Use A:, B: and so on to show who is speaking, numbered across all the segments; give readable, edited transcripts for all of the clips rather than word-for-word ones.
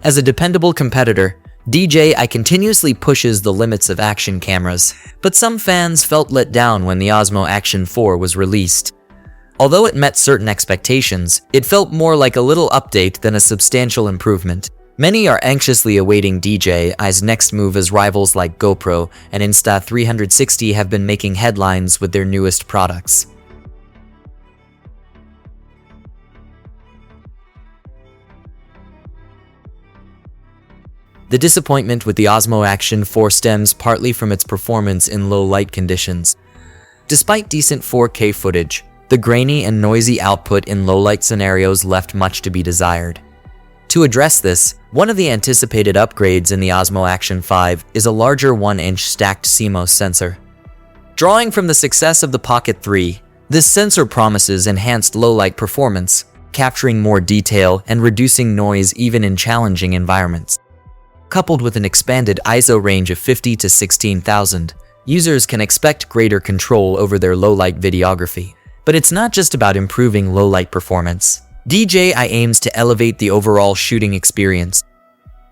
A: As a dependable competitor, DJI continuously pushes the limits of action cameras, but some fans felt let down when the Osmo Action 4 was released. Although it met certain expectations, it felt more like a little update than a substantial improvement. Many are anxiously awaiting DJI's next move as rivals like GoPro and Insta360 have been making headlines with their newest products. The disappointment with the Osmo Action 4 stems partly from its performance in low light conditions. Despite decent 4K footage, the grainy and noisy output in low light scenarios left much to be desired. To address this, one of the anticipated upgrades in the Osmo Action 5 is a larger 1-inch stacked CMOS sensor. Drawing from the success of the Pocket 3, this sensor promises enhanced low-light performance, capturing more detail and reducing noise even in challenging environments. Coupled with an expanded ISO range of 50 to 16,000, users can expect greater control over their low-light videography. But it's not just about improving low-light performance. DJI aims to elevate the overall shooting experience.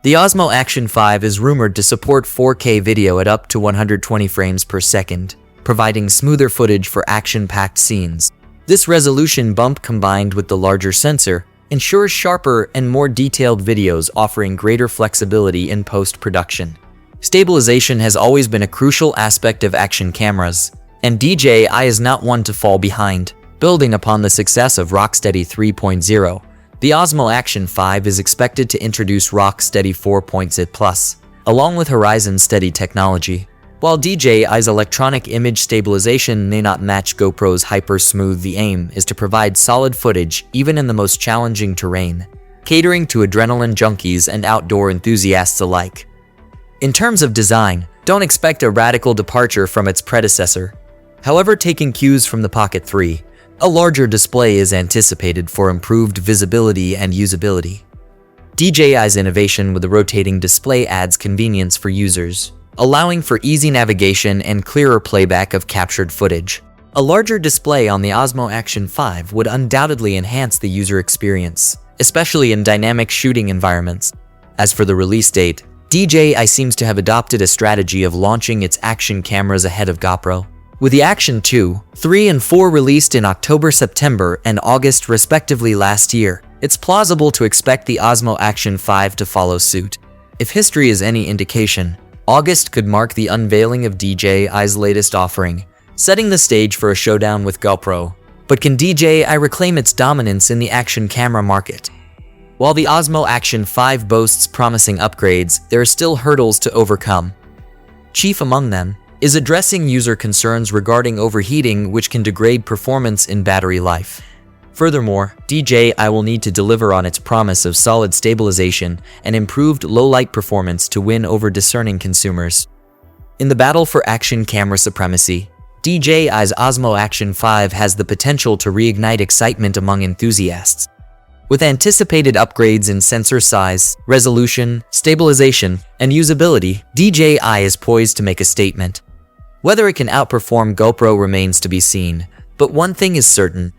A: The Osmo Action 5 is rumored to support 4K video at up to 120 frames per second, providing smoother footage for action-packed scenes. This resolution bump combined with the larger sensor ensures sharper and more detailed videos, offering greater flexibility in post-production. Stabilization has always been a crucial aspect of action cameras, and DJI is not one to fall behind. Building upon the success of Rocksteady 3.0, the Osmo Action 5 is expected to introduce Rocksteady 4.0 Plus, along with Horizon Steady technology. While DJI's electronic image stabilization may not match GoPro's hyper-smooth, the aim is to provide solid footage even in the most challenging terrain, catering to adrenaline junkies and outdoor enthusiasts alike. In terms of design, don't expect a radical departure from its predecessor. However, taking cues from the Pocket 3, a larger display is anticipated for improved visibility and usability. DJI's innovation with the rotating display adds convenience for users, allowing for easy navigation and clearer playback of captured footage. A larger display on the Osmo Action 5 would undoubtedly enhance the user experience, especially in dynamic shooting environments. As for the release date, DJI seems to have adopted a strategy of launching its action cameras ahead of GoPro. With the Action 2, 3, and 4 released in October, September, and August respectively last year, it's plausible to expect the Osmo Action 5 to follow suit. If history is any indication, August could mark the unveiling of DJI's latest offering, setting the stage for a showdown with GoPro. But can DJI reclaim its dominance in the action camera market? While the Osmo Action 5 boasts promising upgrades, there are still hurdles to overcome. Chief among them is addressing user concerns regarding overheating, which can degrade performance in battery life. Furthermore, DJI will need to deliver on its promise of solid stabilization and improved low-light performance to win over discerning consumers. In the battle for action camera supremacy, DJI's Osmo Action 5 has the potential to reignite excitement among enthusiasts. With anticipated upgrades in sensor size, resolution, stabilization, and usability, DJI is poised to make a statement. Whether it can outperform GoPro remains to be seen, but one thing is certain.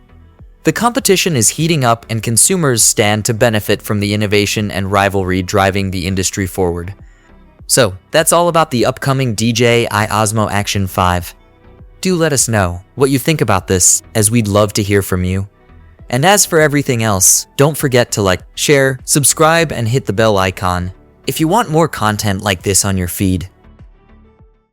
A: The competition is heating up and consumers stand to benefit from the innovation and rivalry driving the industry forward. So, that's all about the upcoming DJI Osmo Action 5. Do let us know what you think about this, as we'd love to hear from you. And as for everything else, don't forget to like, share, subscribe, and hit the bell icon if you want more content like this on your feed.